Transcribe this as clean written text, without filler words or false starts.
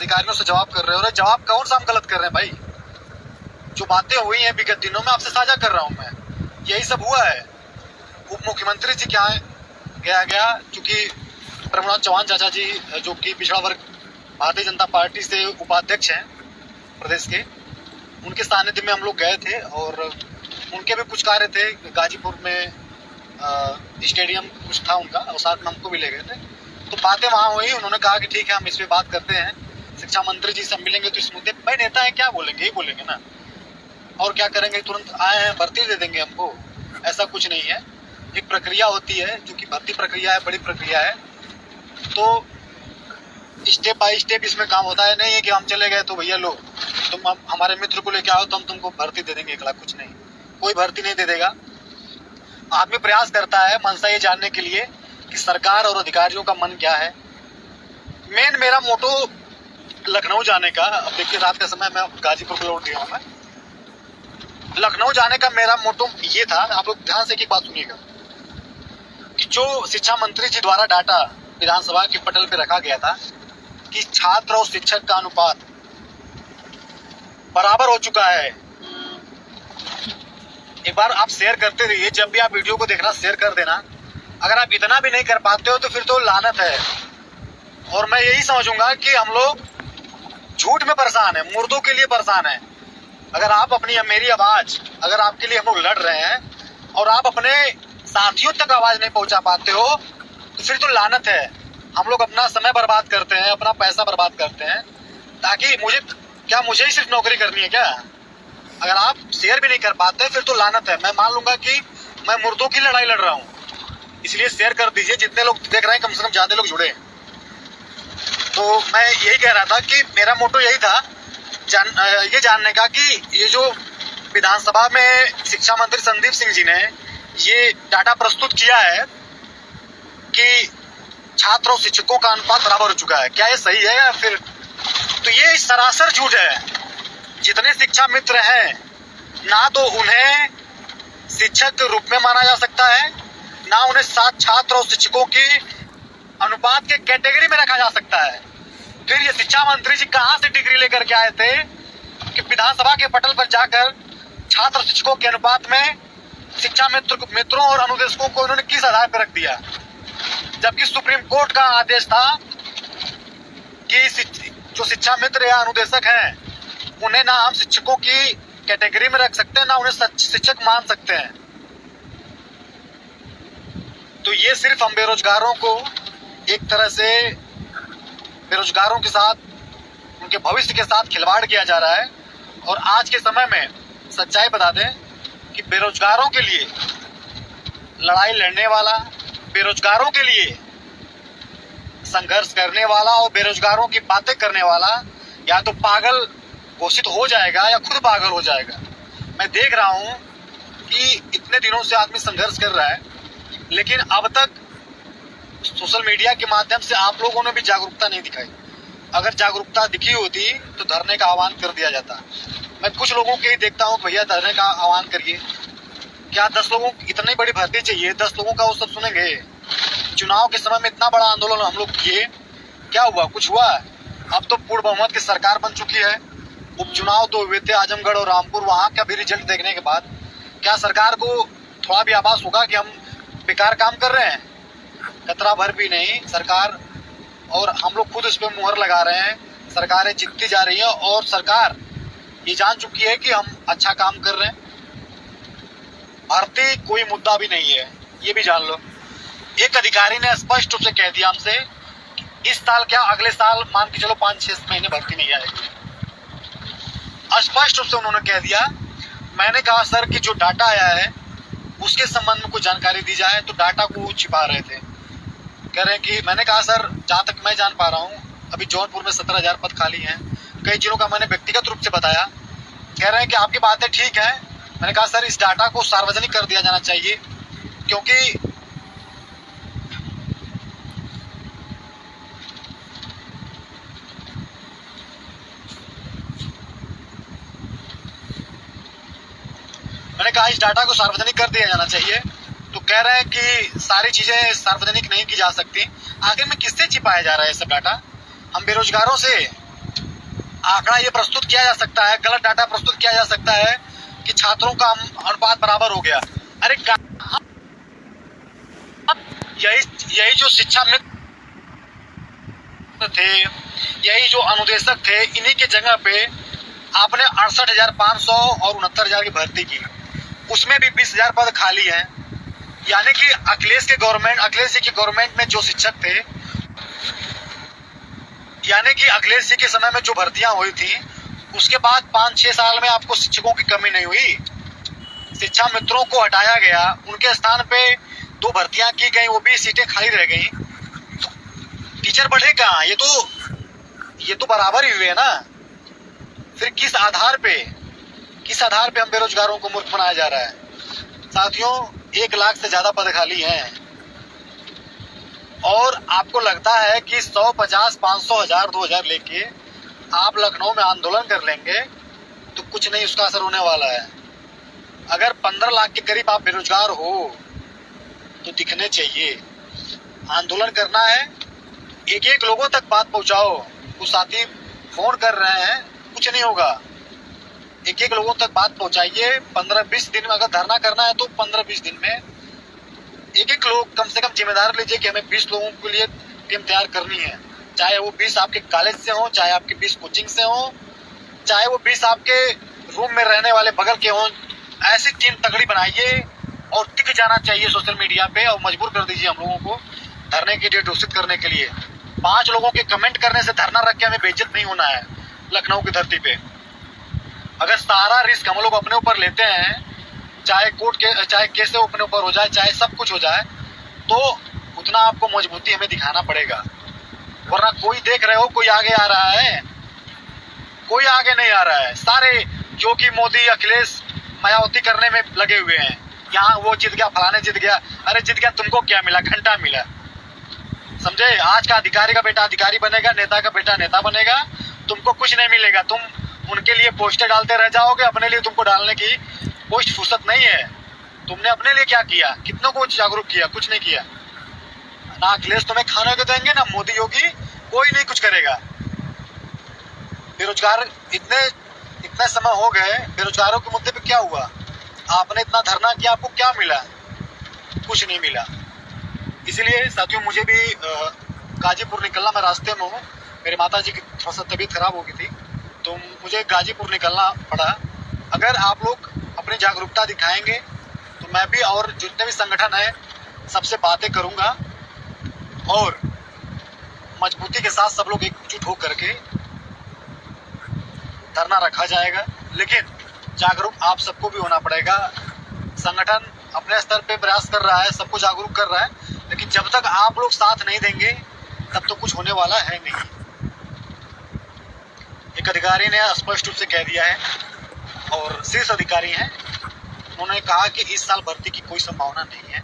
अधिकारियों से जवाब कर रहे हो। जवाब कौन सा हम गलत कर रहे हैं भाई? जो बातें हुई हैं विगत दिनों में आपसे साझा कर रहा हूं मैं, यही सब हुआ है। उप मुख्यमंत्री जी क्या गया चूंकि प्रमोद चौहान चाचा जी जो कि पिछड़ा वर्ग भारतीय जनता पार्टी से उपाध्यक्ष हैं प्रदेश के, उनके सानिध्य में हम लोग गए थे और उनके भी कुछ कार्य थे गाजीपुर में, स्टेडियम कुछ था उनका और साथ में हमको भी ले गए थे। तो बातें वहाँ हुई, उन्होंने कहा कि ठीक है हम इस पे बात करते हैं, शिक्षा मंत्री जी से मिलेंगे तो इस मुद्दे पे। भाई नेता है, क्या बोलेंगे, यही बोलेंगे ना, और क्या करेंगे? तुरंत आए हैं भर्ती दे देंगे हमको? ऐसा कुछ नहीं है। एक प्रक्रिया होती है जो कि भर्ती प्रक्रिया है, बड़ी प्रक्रिया है, तो स्टेप बाय स्टेप इसमें काम होता है। नहीं है कि हम चले गए तो भैया लो तुम हमारे मित्र को लेके आओ तो हम तुमको भर्ती दे देंगे 1 लाख। कुछ नहीं, कोई भर्ती नहीं दे देगा। आदमी प्रयास करता है मंशा ये जानने के लिए कि सरकार और अधिकारियों का मन क्या है। मेन मेरा मोटो लखनऊ जाने का, अब देखिए रात का समय मैं गाजीपुर को लौट गया हूँ, मैं लखनऊ जाने का मेरा मोटो ये था। आप लोग ध्यान से एक बात सुनिएगा कि जो शिक्षा मंत्री जी द्वारा डाटा विधानसभा के पटल पे रखा गया था कि छात्र और शिक्षक का अनुपात बराबर हो चुका है। एक बार आप शेयर करते रहिए, जब भी आप वीडियो को देखना शेयर कर देना। अगर आप इतना भी नहीं कर पाते हो तो फिर तो लानत है। और मैं यही समझूंगा कि हम लोग झूठ में परेशान है, मुर्दों के लिए परेशान है। अगर आप अपनी मेरी आवाज, अगर आपके लिए हम लोग लड़ रहे हैं और आप अपने साथियों तक आवाज नहीं पहुंचा पाते हो तो फिर तो लानत है। हम लोग अपना समय बर्बाद करते हैं, अपना पैसा बर्बाद करते हैं ताकि मुझे ही सिर्फ नौकरी करनी है क्या? अगर आप शेयर भी नहीं कर पाते फिर तो लानत है। मैं मान लूंगा कि मैं मुर्दों की लड़ाई लड़ रहा हूँ, इसलिए शेयर कर दीजिए। जितने लोग देख रहे हैं कम से कम ज्यादा लोग जुड़े। तो मैं यही कह रहा था कि मेरा मोटो यही था ये जानने का कि ये जो विधानसभा में शिक्षा मंत्री संदीप सिंह जी ने ये डाटा प्रस्तुत किया है कि छात्र और शिक्षकों का अनुपात बराबर हो चुका है, क्या ये सही है या फिर? तो ये सरासर झूठ है। जितने शिक्षा मित्र हैं ना तो उन्हें शिक्षक के रूप में माना जा सकता है, ना उन्हें साथ छात्र और शिक्षकों की अनुपात के कैटेगरी में रखा जा सकता है। फिर ये शिक्षा मंत्री जी कहां से डिग्री लेकर के आए थे कि विधानसभा के पटल पर जाकर छात्र और शिक्षकों के अनुपात में शिक्षा मित्रों और अनुदेशकों को उन्होंने किस आधार पर रख दिया? जबकि सुप्रीम कोर्ट का आदेश था कि जो शिक्षा मित्र या अनुदेशक हैं उन्हें ना हम शिक्षकों की कैटेगरी में रख सकते हैं, ना उन्हें शिक्षक मान सकते हैं। तो ये सिर्फ हम बेरोजगारों को एक तरह से बेरोजगारों के साथ, उनके भविष्य के साथ खिलवाड़ किया जा रहा है। और आज के समय में सच्चाई बता दें कि बेरोजगारों के लिए लड़ाई लड़ने वाला, बेरोजगारों के लिए संघर्ष करने वाला और बेरोजगारों की बातें करने वाला या तो पागल घोषित हो जाएगा या खुद पागल हो जाएगा। मैं देख रहा हूं कि इतने दिनों से आदमी संघर्ष कर रहा है, लेकिन अब तक सोशल मीडिया के माध्यम से आप लोगों ने भी जागरूकता नहीं दिखाई। अगर जागरूकता दिखी होती तो धरने का आह्वान कर दिया जाता। मैं कुछ लोगों के ही देखता हूँ, भैया धरने का आह्वान करिए। क्या 10 लोगों इतनी बड़ी भर्ती चाहिए? 10 लोगों का वो सब सुनेंगे? चुनाव के समय में इतना बड़ा आंदोलन हम लोग किए, क्या हुआ? कुछ हुआ? अब तो पूर्ण बहुमत की सरकार बन चुकी है। उपचुनाव तो हुए थे आजमगढ़ और रामपुर, वहां का भी रिजल्ट देखने के बाद क्या सरकार को थोड़ा भी आभास होगा कि हम बेकार काम कर रहे हैं? कतरा भर भी नहीं सरकार, और हम लोग खुद इस पे मुहर लगा रहे हैं। सरकारें जीतती जा रही है और सरकार ये जान चुकी है कि हम अच्छा काम कर रहे हैं। भर्ती कोई मुद्दा भी नहीं है, ये भी जान लो। एक अधिकारी ने स्पष्ट रूप से कह दिया हमसे इस साल क्या अगले साल मान के चलो 5-6 महीने भर्ती नहीं आएगी। स्पष्ट रूप से उन्होंने कह दिया। मैंने कहा सर कि जो डाटा आया है उसके संबंध में कुछ जानकारी दी जाए, तो डाटा को छिपा रहे थे। कह रहे हैं कि मैंने कहा सर जहां तक मैं जान पा रहा हूं अभी जौनपुर में 17,000 पद खाली हैं। कई जिलों का मैंने व्यक्तिगत रूप से बताया। कह रहे हैं कि आपकी बातें ठीक है। मैंने कहा सर इस डाटा को सार्वजनिक कर दिया जाना चाहिए, क्योंकि मैंने कहा इस डाटा को सार्वजनिक कर दिया जाना चाहिए। तो कह रहे हैं कि सारी चीजें सार्वजनिक नहीं की जा सकती। आखिर में किससे छिपाया जा रहा है ये सब डाटा? हम बेरोजगारों से आंकड़ा ये प्रस्तुत किया जा सकता है, गलत डाटा प्रस्तुत किया जा सकता है कि छात्रों का अनुपात बराबर हो गया। अरे यही जो शिक्षा मित्र थे, यही जो अनुदेशक थे, इन्हीं के जगह पे आपने 68,500 और 69,000 की भर्ती की, उसमें भी 20,000 पद खाली हैं। यानी कि अखिलेश जी की गवर्नमेंट में जो शिक्षक थे, यानी कि अखिलेश जी के समय में जो भर्तियां हुई थी, उसके बाद 5-6 साल में आपको शिक्षकों की कमी नहीं हुई। शिक्षा मित्रों को हटाया गया, उनके स्थान पे 2 भर्तियां की गई, वो भी सीटें खाली रह गई। तो टीचर बढ़े कहाँ? ये तो बराबर ही हुए ना। फिर किस आधार पे हम बेरोजगारों को मूर्ख बनाया जा रहा है? साथियों, 1 लाख से ज्यादा पद खाली हैं और आपको लगता है कि 100, 50, 500, 1000, 2000 लेके आप लखनऊ में आंदोलन कर लेंगे तो कुछ नहीं उसका असर होने वाला है। अगर 15 लाख के करीब आप बेरोजगार हो तो दिखने चाहिए। आंदोलन करना है, एक लोगों तक बात पहुंचाओ। कुछ साथी फोन कर रहे हैं, कुछ नहीं होगा। एक लोगों तक बात पहुंचाइए। 15-20 दिन में अगर धरना करना है तो 15-20 दिन में एक लोग कम से कम जिम्मेदार लीजिए कि हमें 20 लोगों के लिए टीम तैयार करनी है। चाहे वो 20 आपके कॉलेज से हो, चाहे आपके 20 कोचिंग से हो, चाहे वो 20 आपके रूम में रहने वाले बगल के हों। ऐसी टीम तगड़ी बनाइए और टिक जाना चाहिए सोशल मीडिया पे, और मजबूर कर दीजिए हम लोगों को धरने की डेट घोषित करने के लिए। 5 लोगों के कमेंट करने से धरना रख के हमें बेइज्जत नहीं होना है लखनऊ की धरती पे। अगर सारा रिस्क हम लोग अपने ऊपर लेते हैं, चाहे केस अपने ऊपर हो जाए, चाहे सब कुछ हो जाए, तो उतना आपको मजबूती हमें दिखाना पड़ेगा। वरना कोई देख रहे हो, कोई आगे आ रहा है, कोई आगे नहीं आ रहा है। सारे योगी, मोदी, अखिलेश मायावती करने में लगे हुए हैं। यहाँ वो जीत गया, फलाने जीत गया। अरे जीत गया, तुमको क्या मिला? घंटा मिला। समझे? आज का अधिकारी का बेटा अधिकारी बनेगा, नेता का बेटा नेता बनेगा, तुमको कुछ नहीं मिलेगा। तुम उनके लिए पोस्टर डालते रह जाओगे, अपने लिए तुमको डालने की कोई फुर्सत नहीं है। तुमने अपने लिए क्या किया? कितनों को जागरूक किया? कुछ नहीं किया ना। अखिलेश तुम्हें खाने को देंगे, ना मोदी, योगी, कोई नहीं कुछ करेगा। बेरोजगार इतने समय हो गए, बेरोजगारों के मुद्दे पे क्या हुआ? आपने इतना धरना किया, आपको क्या मिला? कुछ नहीं मिला। इसलिए साथियों, मुझे भी गाजीपुर निकलना, मैं रास्ते में हूँ। मेरे माता जी की थोड़ा सा तबीयत खराब हो गई थी तो मुझे गाजीपुर निकलना पड़ा। अगर आप लोग अपनी जागरूकता दिखाएंगे तो मैं भी और जितने भी संगठन है सबसे बातें करूंगा और मजबूती के साथ सब लोग एकजुट होकर के धरना रखा जाएगा। लेकिन जागरूक आप सबको भी होना पड़ेगा। संगठन अपने स्तर पे प्रयास कर रहा है, सबको जागरूक कर रहा है, लेकिन जब तक आप लोग साथ नहीं देंगे तब तो कुछ होने वाला है नहीं। एक अधिकारी ने स्पष्ट रूप से कह दिया है और शीर्ष अधिकारी हैं, उन्होंने कहा कि इस साल भर्ती की कोई संभावना नहीं है।